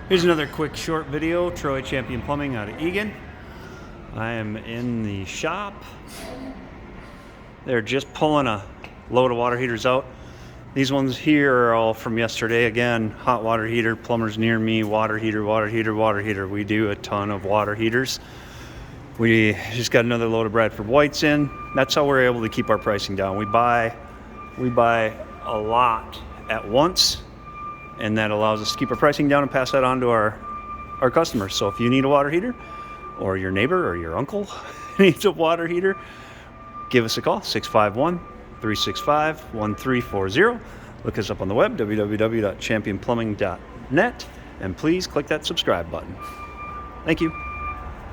Here's another quick short video. Troy Champion Plumbing out of Egan. I am in the shop. They're just pulling a load of water heaters out. These ones here are all from yesterday. Again, hot water heater, plumbers near me, water heater, water heater, water heater. We do a ton of water heaters. We just got another load of Bradford Whites in. That's how we're able to keep our pricing down. We buy a lot at once, and that allows us to keep our pricing down and pass that on to our customers. So if you need a water heater, or your neighbor or your uncle needs a water heater, give us a call, 651-365-1340. Look us up on the web, www.championplumbing.net, and please click that subscribe button. Thank you.